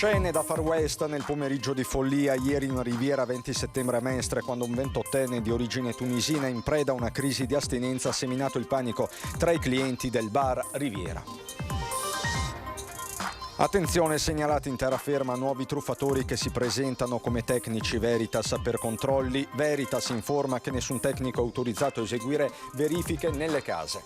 Scene da Far West nel pomeriggio di follia ieri in Riviera 20 settembre a Mestre, quando un 28enne di origine tunisina in preda a una crisi di astinenza ha seminato il panico tra i clienti del bar Riviera. Attenzione, segnalati in terraferma nuovi truffatori che si presentano come tecnici Veritas per controlli. Veritas informa che nessun tecnico è autorizzato a eseguire verifiche nelle case.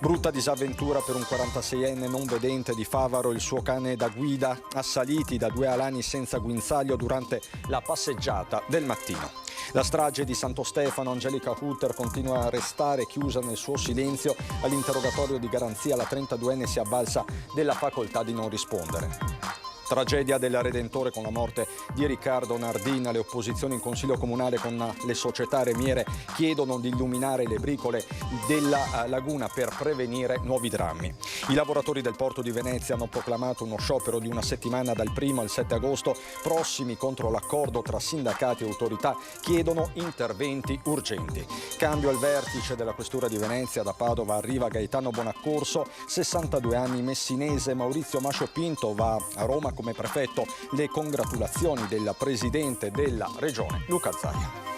Brutta disavventura per un 46enne non vedente di Favaro, il suo cane da guida assaliti da due alani senza guinzaglio durante la passeggiata del mattino. La strage di Santo Stefano, Angelica Hutter continua a restare chiusa nel suo silenzio. All'interrogatorio di garanzia la 32enne si è avvalsa della facoltà di non rispondere. Tragedia del Redentore con la morte di Riccardo Nardina. Le opposizioni in Consiglio Comunale con le società remiere chiedono di illuminare le bricole della laguna per prevenire nuovi drammi. I lavoratori del porto di Venezia hanno proclamato uno sciopero di una settimana dal 1 al 7 agosto prossimi contro l'accordo tra sindacati e autorità. Chiedono interventi urgenti. Cambio al vertice della questura di Venezia. Da Padova arriva Gaetano Bonaccorso, 62 anni, messinese. Maurizio Mascio Pinto va a Roma come prefetto. Le congratulazioni del presidente della regione Luca Zaia.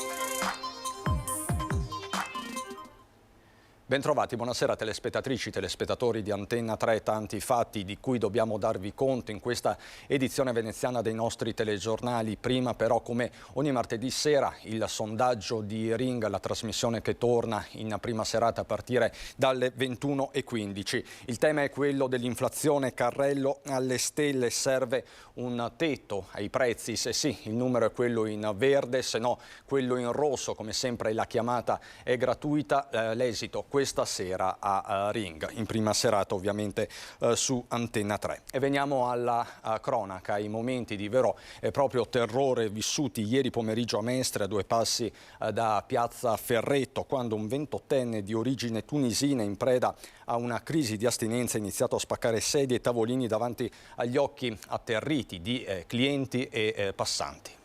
Bentrovati, buonasera telespettatrici, telespettatori di Antenna 3, tanti fatti di cui dobbiamo darvi conto in questa edizione veneziana dei nostri telegiornali. Prima però, come ogni martedì sera, il sondaggio di Ring, la trasmissione che torna in prima serata a partire dalle 21:15. Il tema è quello dell'inflazione, carrello alle stelle, serve un tetto ai prezzi, se sì il numero è quello in verde, se no quello in rosso, come sempre la chiamata è gratuita, l'esito questa sera a Ring, in prima serata ovviamente su Antenna 3. E veniamo alla cronaca, ai momenti di vero e proprio terrore vissuti ieri pomeriggio a Mestre, a due passi da Piazza Ferretto, quando un 28enne di origine tunisina in preda a una crisi di astinenza ha iniziato a spaccare sedie e tavolini davanti agli occhi atterriti di clienti e passanti.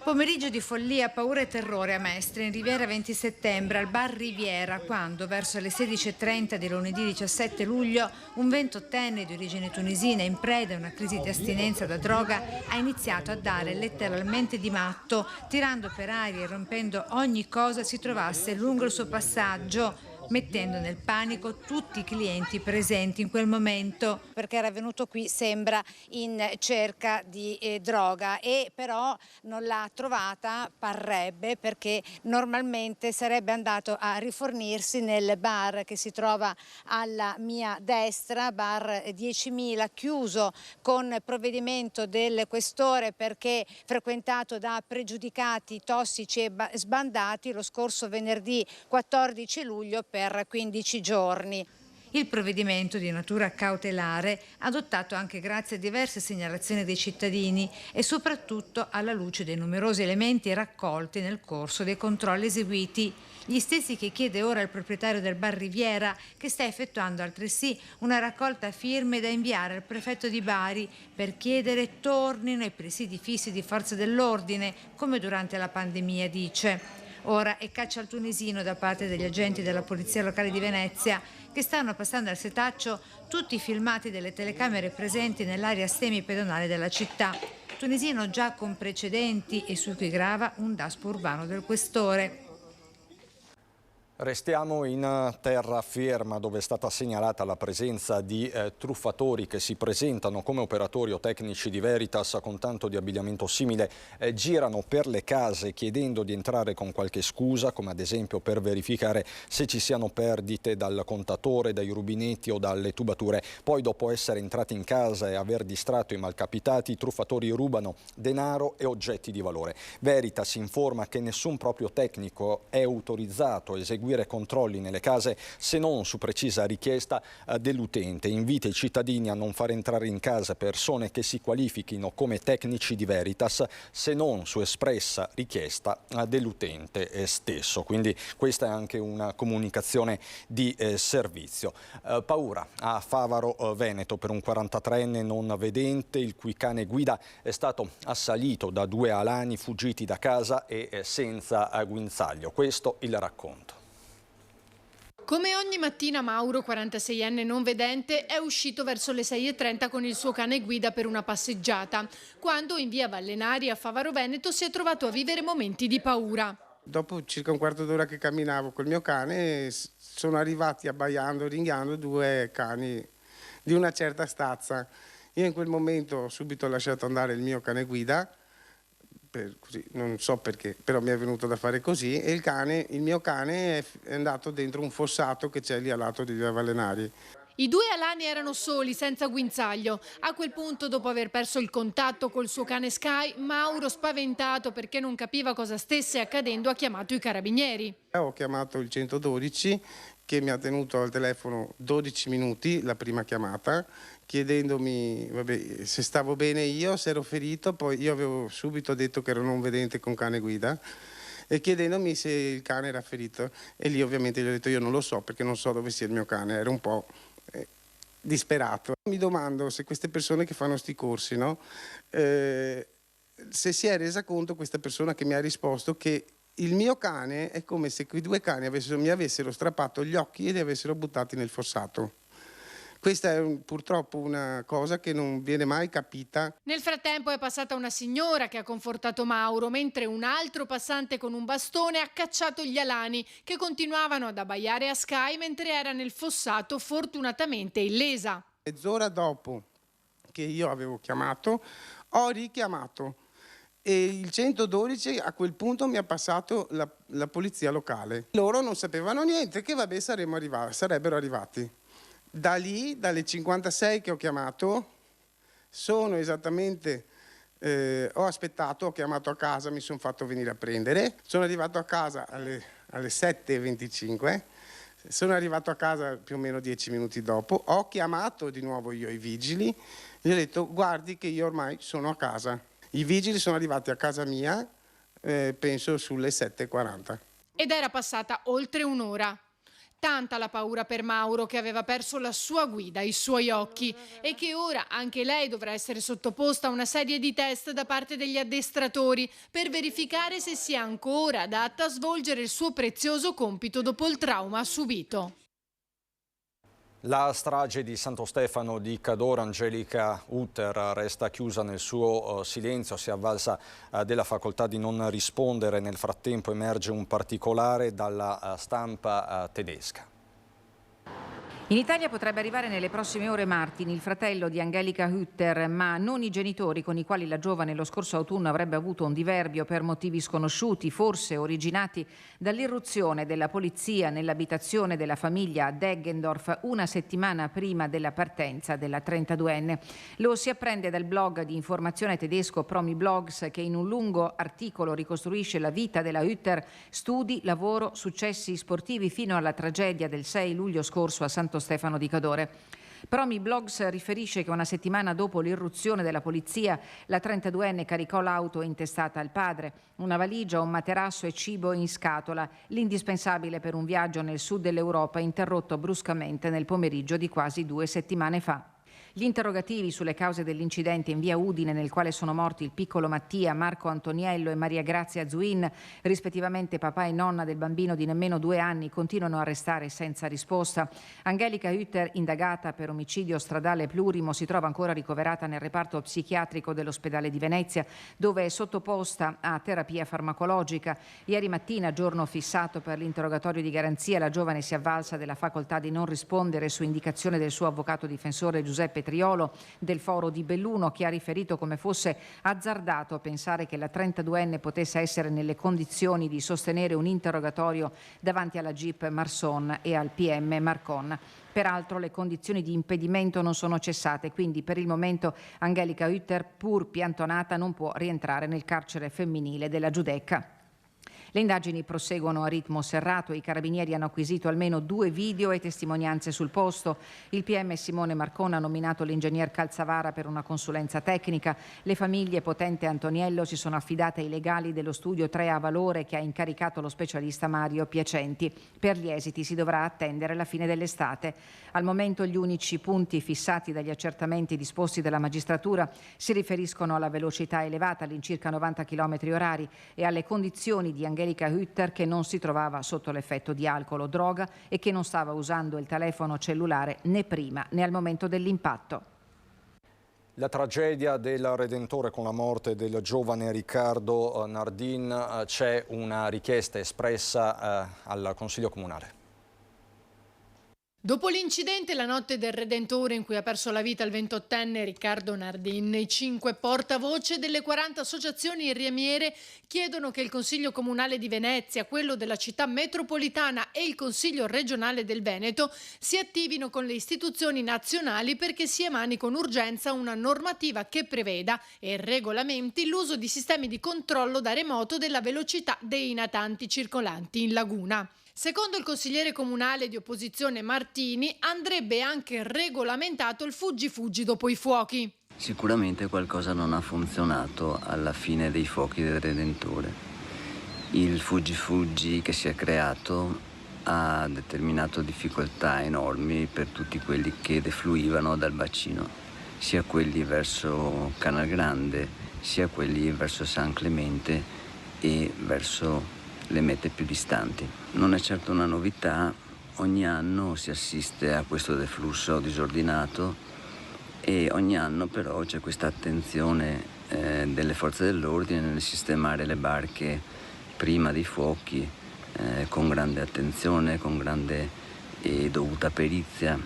Pomeriggio di follia, paura e terrore a Mestre, in Riviera 20 settembre, al bar Riviera, quando verso le 16:30 di lunedì 17 luglio un 28enne di origine tunisina in preda a una crisi di astinenza da droga ha iniziato a dare letteralmente di matto, tirando per aria e rompendo ogni cosa si trovasse lungo il suo passaggio, mettendo nel panico tutti i clienti presenti in quel momento. Perché era venuto qui, sembra, in cerca di droga e però non l'ha trovata, parrebbe, perché normalmente sarebbe andato a rifornirsi nel bar che si trova alla mia destra, bar 10.000, chiuso con provvedimento del questore perché frequentato da pregiudicati tossici e sbandati lo scorso venerdì 14 luglio per 15 giorni. Il provvedimento di natura cautelare adottato anche grazie a diverse segnalazioni dei cittadini e soprattutto alla luce dei numerosi elementi raccolti nel corso dei controlli eseguiti. Gli stessi che chiede ora il proprietario del bar Riviera, che sta effettuando altresì una raccolta firme da inviare al prefetto di Bari per chiedere tornino ai presidi fissi di forze dell'ordine, come durante la pandemia, dice. Ora è caccia al tunisino da parte degli agenti della Polizia Locale di Venezia, che stanno passando al setaccio tutti i filmati delle telecamere presenti nell'area semipedonale della città. Tunisino già con precedenti e su cui grava un daspo urbano del questore. Restiamo in terraferma, dove è stata segnalata la presenza di truffatori che si presentano come operatori o tecnici di Veritas con tanto di abbigliamento simile, girano per le case chiedendo di entrare con qualche scusa, come ad esempio per verificare se ci siano perdite dal contatore, dai rubinetti o dalle tubature. Poi, dopo essere entrati in casa e aver distratto i malcapitati, i truffatori rubano denaro e oggetti di valore. Veritas informa che nessun proprio tecnico è autorizzato a eseguire eseguire controlli nelle case se non su precisa richiesta dell'utente. Invita i cittadini a non far entrare in casa persone che si qualifichino come tecnici di Veritas se non su espressa richiesta dell'utente stesso. Quindi questa è anche una comunicazione di servizio. Paura a Favaro Veneto per un 43enne non vedente, il cui cane guida è stato assalito da 2 alani fuggiti da casa e senza guinzaglio. Questo il racconto. Come ogni mattina Mauro, 46enne non vedente, è uscito verso le 6:30 con il suo cane guida per una passeggiata, quando in via Vallenari a Favaro Veneto si è trovato a vivere momenti di paura. Dopo circa un quarto d'ora che camminavo col mio cane sono arrivati abbaiando, ringhiando 2 cani di una certa stazza. Io in quel momento ho subito lasciato andare il mio cane guida, così, non so perché, però mi è venuto da fare così, e il mio cane è andato dentro un fossato che c'è lì al lato di via Vallenari. I 2 alani erano soli, senza guinzaglio. A quel punto, dopo aver perso il contatto col suo cane Sky, Mauro, spaventato perché non capiva cosa stesse accadendo, ha chiamato i carabinieri. Ho chiamato il 112 che mi ha tenuto al telefono 12 minuti, la prima chiamata, chiedendomi se stavo bene io, se ero ferito. Poi io avevo subito detto che ero non vedente con cane guida, e chiedendomi se il cane era ferito. E lì ovviamente gli ho detto io non lo so, perché non so dove sia il mio cane, ero un po' disperato. Mi domando se queste persone che fanno sti corsi, no? Se si è resa conto questa persona che mi ha risposto che il mio cane è come se quei 2 cani mi avessero strappato gli occhi e li avessero buttati nel fossato. Questa è purtroppo una cosa che non viene mai capita. Nel frattempo è passata una signora che ha confortato Mauro, mentre un altro passante con un bastone ha cacciato gli alani che continuavano ad abbaiare a Sky mentre era nel fossato, fortunatamente illesa. Mezz'ora dopo che io avevo chiamato, ho richiamato e il 112 a quel punto mi ha passato la polizia locale. Loro non sapevano niente, che vabbè sarebbero arrivati. Da lì, dalle 56 che ho chiamato, sono esattamente, ho aspettato, ho chiamato a casa, mi sono fatto venire a prendere, sono arrivato a casa alle 7:25, sono arrivato a casa più o meno 10 minuti dopo, ho chiamato di nuovo io i vigili, gli ho detto guardi che io ormai sono a casa. I vigili sono arrivati a casa mia, penso sulle 7:40. Ed era passata oltre un'ora. Tanta la paura per Mauro, che aveva perso la sua guida, i suoi occhi, e che ora anche lei dovrà essere sottoposta a una serie di test da parte degli addestratori per verificare se sia ancora adatta a svolgere il suo prezioso compito dopo il trauma subito. La strage di Santo Stefano di Cadore, Angelica Hutter resta chiusa nel suo silenzio, si è avvalsa della facoltà di non rispondere. Nel frattempo emerge un particolare dalla stampa tedesca. In Italia potrebbe arrivare nelle prossime ore Martin, il fratello di Angelica Hutter, ma non i genitori con i quali la giovane lo scorso autunno avrebbe avuto un diverbio per motivi sconosciuti, forse originati dall'irruzione della polizia nell'abitazione della famiglia a Deggendorf una settimana prima della partenza della 32enne. Lo si apprende dal blog di informazione tedesco Promi Blogs, che in un lungo articolo ricostruisce la vita della Hutter, studi, lavoro, successi sportivi fino alla tragedia del 6 luglio scorso a Santo Stefano di Cadore. Promi Blogs riferisce che una settimana dopo l'irruzione della polizia, la 32enne caricò l'auto intestata al padre, una valigia, un materasso e cibo in scatola, l'indispensabile per un viaggio nel sud dell'Europa interrotto bruscamente nel pomeriggio di quasi 2 settimane fa. Gli interrogativi sulle cause dell'incidente in via Udine, nel quale sono morti il piccolo Mattia, Marco Antoniello e Maria Grazia Zuin, rispettivamente papà e nonna del bambino di nemmeno 2 anni, continuano a restare senza risposta. Angelica Hutter, indagata per omicidio stradale plurimo, si trova ancora ricoverata nel reparto psichiatrico dell'ospedale di Venezia, dove è sottoposta a terapia farmacologica. Ieri mattina, giorno fissato per l'interrogatorio di garanzia, la giovane si è avvalsa della facoltà di non rispondere su indicazione del suo avvocato difensore Giuseppe Triolo del Foro di Belluno, che ha riferito come fosse azzardato pensare che la 32enne potesse essere nelle condizioni di sostenere un interrogatorio davanti alla GIP Marson e al PM Marcon. Peraltro le condizioni di impedimento non sono cessate, quindi per il momento Angelica Hutter, pur piantonata, non può rientrare nel carcere femminile della Giudecca. Le indagini proseguono a ritmo serrato. I carabinieri hanno acquisito almeno 2 video e testimonianze sul posto. Il PM Simone Marcona ha nominato l'ingegner Calzavara per una consulenza tecnica. Le famiglie Potente e Antoniello si sono affidate ai legali dello studio 3A Valore che ha incaricato lo specialista Mario Piacenti. Per gli esiti si dovrà attendere la fine dell'estate. Al momento gli unici punti fissati dagli accertamenti disposti dalla magistratura si riferiscono alla velocità elevata, all'incirca 90 km/h, e alle condizioni di Angelica Hütter, che non si trovava sotto l'effetto di alcol o droga e che non stava usando il telefono cellulare né prima né al momento dell'impatto. La tragedia del Redentore con la morte del giovane Riccardo Nardin, c'è una richiesta espressa al Consiglio Comunale. Dopo l'incidente la notte del Redentore in cui ha perso la vita il 28enne Riccardo Nardin, i 5 portavoce delle 40 associazioni riemiere chiedono che il Consiglio Comunale di Venezia, quello della città metropolitana e il Consiglio regionale del Veneto si attivino con le istituzioni nazionali perché si emani con urgenza una normativa che preveda e regolamenti l'uso di sistemi di controllo da remoto della velocità dei natanti circolanti in laguna. Secondo il consigliere comunale di opposizione Martini, andrebbe anche regolamentato il fuggi-fuggi dopo i fuochi. Sicuramente qualcosa non ha funzionato alla fine dei fuochi del Redentore. Il fuggi-fuggi che si è creato ha determinato difficoltà enormi per tutti quelli che defluivano dal bacino, sia quelli verso Canal Grande, sia quelli verso San Clemente e verso le mete più distanti. Non è certo una novità, ogni anno si assiste a questo deflusso disordinato e ogni anno però c'è questa attenzione delle forze dell'ordine nel sistemare le barche prima dei fuochi con grande attenzione, con grande e dovuta perizia.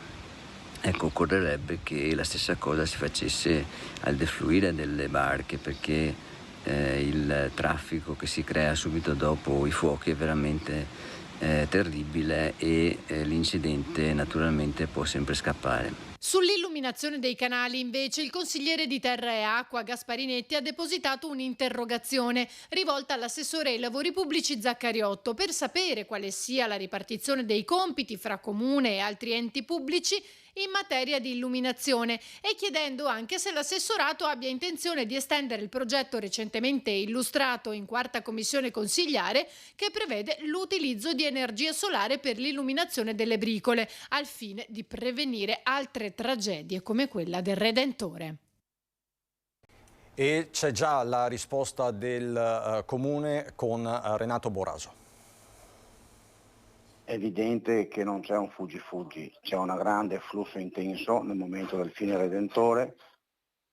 Ecco, occorrerebbe che la stessa cosa si facesse al defluire delle barche, perché il traffico che si crea subito dopo i fuochi è veramente terribile e l'incidente naturalmente può sempre scappare. Sull'illuminazione dei canali, invece, il consigliere di Terra e Acqua Gasparinetti ha depositato un'interrogazione rivolta all'assessore ai lavori pubblici Zaccariotto per sapere quale sia la ripartizione dei compiti fra comune e altri enti pubblici in materia di illuminazione e chiedendo anche se l'assessorato abbia intenzione di estendere il progetto recentemente illustrato in 4ª commissione consigliare che prevede l'utilizzo di energia solare per l'illuminazione delle bricole al fine di prevenire altre tragedie come quella del Redentore. E c'è già la risposta del Comune con Renato Boraso. È evidente che non c'è un fuggi-fuggi, c'è un grande flusso intenso nel momento del fine Redentore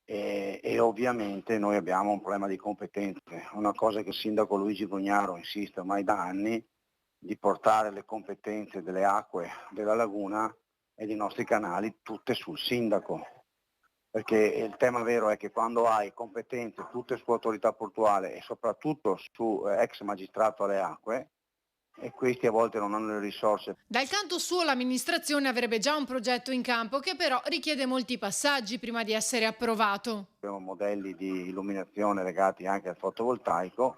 e ovviamente noi abbiamo un problema di competenze. Una cosa che il sindaco Luigi Brugnaro insiste ormai da anni, di portare le competenze delle acque della laguna e dei nostri canali tutte sul sindaco. Perché il tema vero è che quando hai competenze tutte su autorità portuale e soprattutto su ex magistrato alle acque, e questi a volte non hanno le risorse. Dal canto suo l'amministrazione avrebbe già un progetto in campo che però richiede molti passaggi prima di essere approvato. Abbiamo modelli di illuminazione legati anche al fotovoltaico,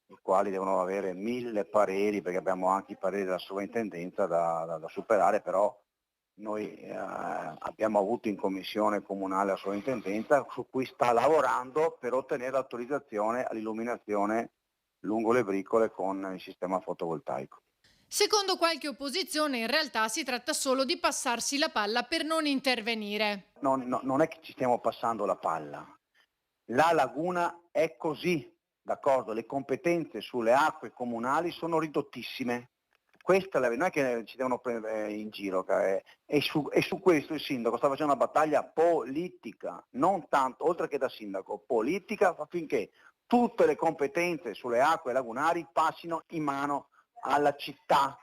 i quali devono avere 1000 pareri, perché abbiamo anche i pareri della sovrintendenza da superare, però noi abbiamo avuto in commissione comunale la sovrintendenza su cui sta lavorando per ottenere l'autorizzazione all'illuminazione lungo le bricole con il sistema fotovoltaico. Secondo qualche opposizione in realtà si tratta solo di passarsi la palla per non intervenire. Non è che ci stiamo passando la palla, la laguna è così, d'accordo, le competenze sulle acque comunali sono ridottissime. Questa non è che ci devono prendere in giro, e su questo il sindaco sta facendo una battaglia politica, non tanto, oltre che da sindaco, politica affinché tutte le competenze sulle acque lagunari passino in mano alla città,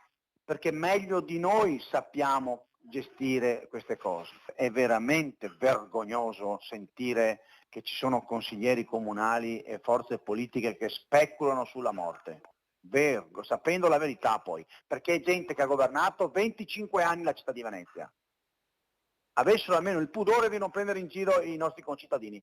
perché meglio di noi sappiamo gestire queste cose. È veramente vergognoso sentire che ci sono consiglieri comunali e forze politiche che speculano sulla morte. Sapendo la verità poi, perché è gente che ha governato 25 anni la città di Venezia. Avessero almeno il pudore di non prendere in giro i nostri concittadini.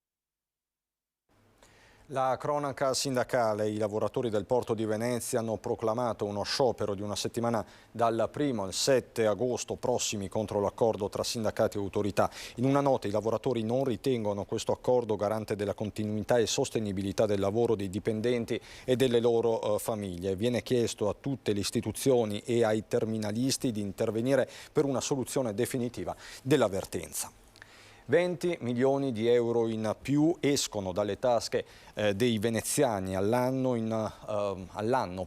La cronaca sindacale: i lavoratori del porto di Venezia hanno proclamato uno sciopero di una settimana dal 1° al 7 agosto prossimi contro l'accordo tra sindacati e autorità. In una nota i lavoratori non ritengono questo accordo garante della continuità e sostenibilità del lavoro dei dipendenti e delle loro famiglie. Viene chiesto a tutte le istituzioni e ai terminalisti di intervenire per una soluzione definitiva della vertenza. 20 milioni di euro in più escono dalle tasche dei veneziani all'anno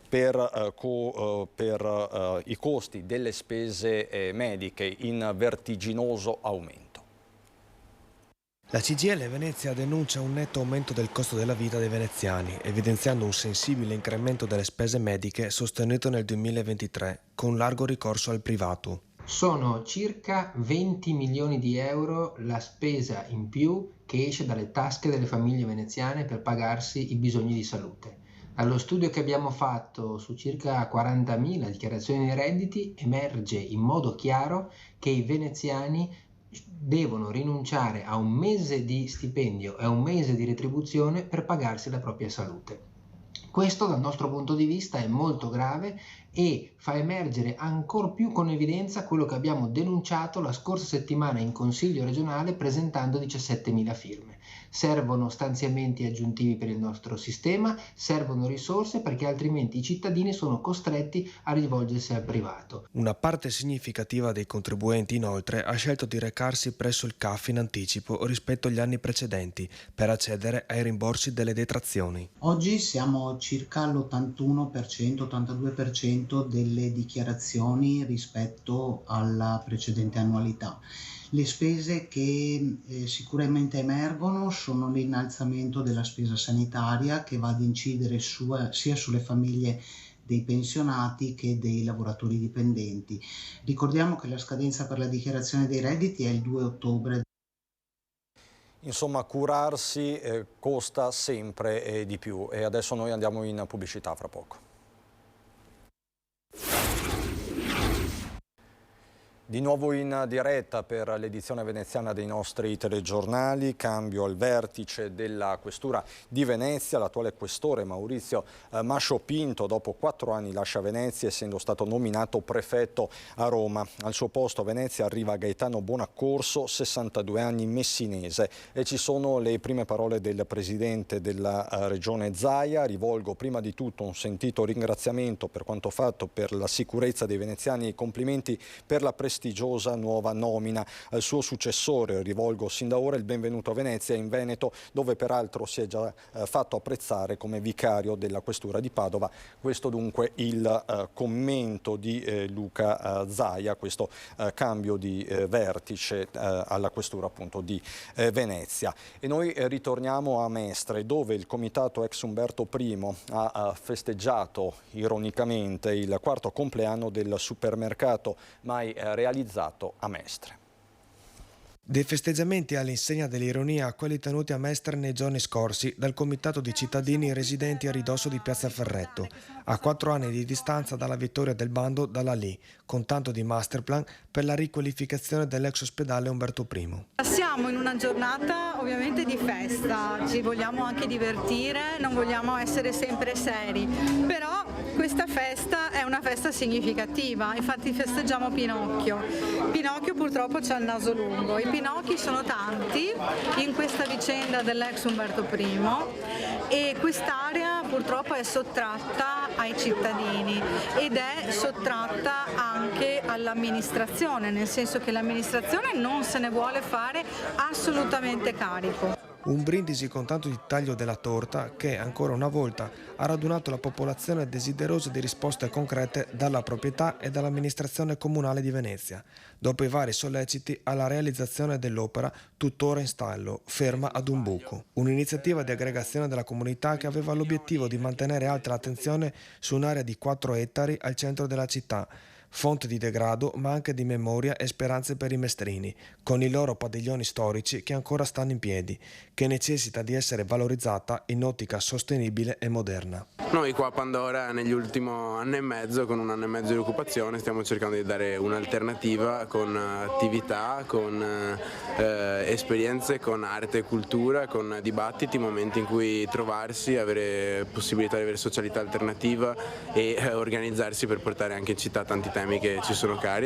per i costi delle spese mediche in vertiginoso aumento. La CGIL Venezia denuncia un netto aumento del costo della vita dei veneziani, evidenziando un sensibile incremento delle spese mediche sostenuto nel 2023, con largo ricorso al privato. Sono circa 20 milioni di euro la spesa in più che esce dalle tasche delle famiglie veneziane per pagarsi i bisogni di salute. Dallo studio che abbiamo fatto su circa 40.000 dichiarazioni dei redditi emerge in modo chiaro che i veneziani devono rinunciare a un mese di stipendio e a un mese di retribuzione per pagarsi la propria salute. Questo dal nostro punto di vista è molto grave e fa emergere ancor più con evidenza quello che abbiamo denunciato la scorsa settimana in Consiglio regionale presentando 17.000 firme. Servono stanziamenti aggiuntivi per il nostro sistema, servono risorse perché altrimenti i cittadini sono costretti a rivolgersi al privato. Una parte significativa dei contribuenti inoltre ha scelto di recarsi presso il CAF in anticipo rispetto agli anni precedenti per accedere ai rimborsi delle detrazioni. Oggi siamo circa all'81%, 82% delle dichiarazioni rispetto alla precedente annualità. Le spese che sicuramente emergono sono l'innalzamento della spesa sanitaria che va ad incidere sia sulle famiglie dei pensionati che dei lavoratori dipendenti. Ricordiamo che la scadenza per la dichiarazione dei redditi è il 2 ottobre. Insomma, curarsi costa sempre di più e adesso noi andiamo in pubblicità fra poco. Di nuovo in diretta per l'edizione veneziana dei nostri telegiornali, cambio al vertice della Questura di Venezia. L'attuale questore Maurizio Mascio Pinto dopo 4 anni lascia Venezia essendo stato nominato prefetto a Roma. Al suo posto a Venezia arriva Gaetano Bonaccorso, 62 anni, messinese. E ci sono le prime parole del presidente della regione Zaia. Rivolgo prima di tutto un sentito ringraziamento per quanto fatto per la sicurezza dei veneziani e complimenti per la prestigiosa nuova nomina. Al suo successore rivolgo sin da ora il benvenuto a Venezia, in Veneto, dove peraltro si è già fatto apprezzare come vicario della Questura di Padova. Questo dunque il commento di Luca Zaia, questo cambio di vertice alla Questura appunto di Venezia. E noi ritorniamo a Mestre, dove il comitato ex Umberto I ha festeggiato ironicamente il 4° compleanno del supermercato mai realizzato a Mestre. Dei festeggiamenti all'insegna dell'ironia a quelli tenuti a Mestre nei giorni scorsi dal comitato di cittadini residenti a ridosso di Piazza Ferretto, a 4 anni di distanza dalla vittoria del bando dalla LI, con tanto di masterplan per la riqualificazione dell'ex ospedale Umberto I. Siamo in una giornata ovviamente di festa, ci vogliamo anche divertire, non vogliamo essere sempre seri, però questa festa è una festa significativa, infatti festeggiamo Pinocchio. Pinocchio purtroppo c'ha il naso lungo, i Pinocchi sono tanti in questa vicenda dell'ex Umberto I e quest'area purtroppo è sottratta ai cittadini ed è sottratta anche all'amministrazione, nel senso che l'amministrazione non se ne vuole fare assolutamente carico. Un brindisi con tanto di taglio della torta che, ancora una volta, ha radunato la popolazione desiderosa di risposte concrete dalla proprietà e dall'amministrazione comunale di Venezia, dopo i vari solleciti alla realizzazione dell'opera tuttora in stallo, ferma ad un buco. Un'iniziativa di aggregazione della comunità che aveva l'obiettivo di mantenere alta l'attenzione su un'area di 4 ettari al centro della città, fonte di degrado ma anche di memoria e speranze per i mestrini, con i loro padiglioni storici che ancora stanno in piedi, che necessita di essere valorizzata in ottica sostenibile e moderna. Noi qua a Pandora negli ultimi anno e mezzo, con un anno e mezzo di occupazione, stiamo cercando di dare un'alternativa con attività, con esperienze, con arte e cultura, con dibattiti, momenti in cui trovarsi, avere possibilità di avere socialità alternativa e organizzarsi per portare anche in città tanti temi che ci sono cari.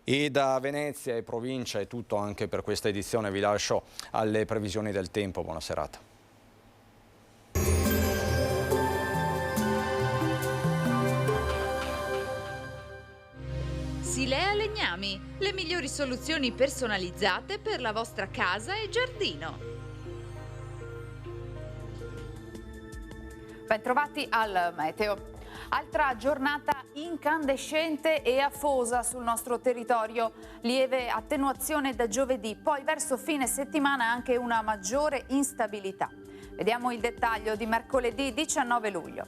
E da Venezia e provincia è tutto anche per questa edizione, vi lascio alle previsioni del tempo, buona serata. Silea Legnami, le migliori soluzioni personalizzate per la vostra casa e giardino. Bentrovati al meteo. Altra giornata incandescente e afosa sul nostro territorio, lieve attenuazione da giovedì, poi verso fine settimana anche una maggiore instabilità. Vediamo il dettaglio di mercoledì 19 luglio.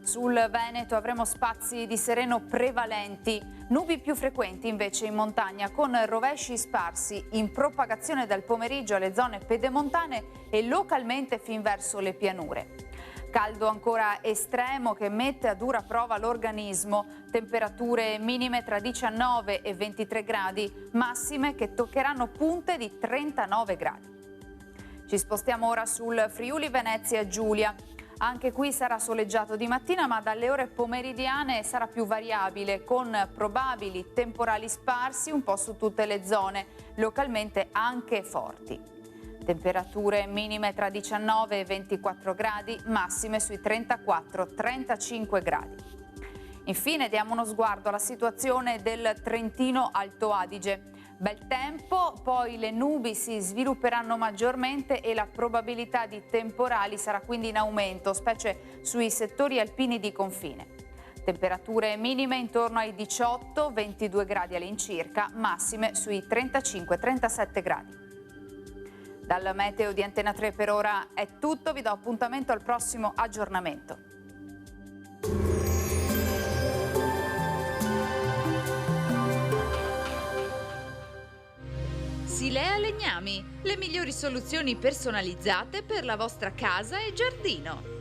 Sul Veneto avremo spazi di sereno prevalenti, nubi più frequenti invece in montagna con rovesci sparsi in propagazione dal pomeriggio alle zone pedemontane e localmente fin verso le pianure. Caldo ancora estremo che mette a dura prova l'organismo, temperature minime tra 19 e 23 gradi, massime che toccheranno punte di 39 gradi. Ci spostiamo ora sul Friuli Venezia Giulia. Anche qui sarà soleggiato di mattina, ma dalle ore pomeridiane sarà più variabile, con probabili temporali sparsi un po' su tutte le zone, localmente anche forti. Temperature minime tra 19 e 24 gradi, massime sui 34-35 gradi. Infine diamo uno sguardo alla situazione del Trentino Alto Adige. Bel tempo, poi le nubi si svilupperanno maggiormente e la probabilità di temporali sarà quindi in aumento, specie sui settori alpini di confine. Temperature minime intorno ai 18-22 gradi all'incirca, massime sui 35-37 gradi. Dal meteo di Antena 3 per ora è tutto, vi do appuntamento al prossimo aggiornamento. Silea Legnami, le migliori soluzioni personalizzate per la vostra casa e giardino.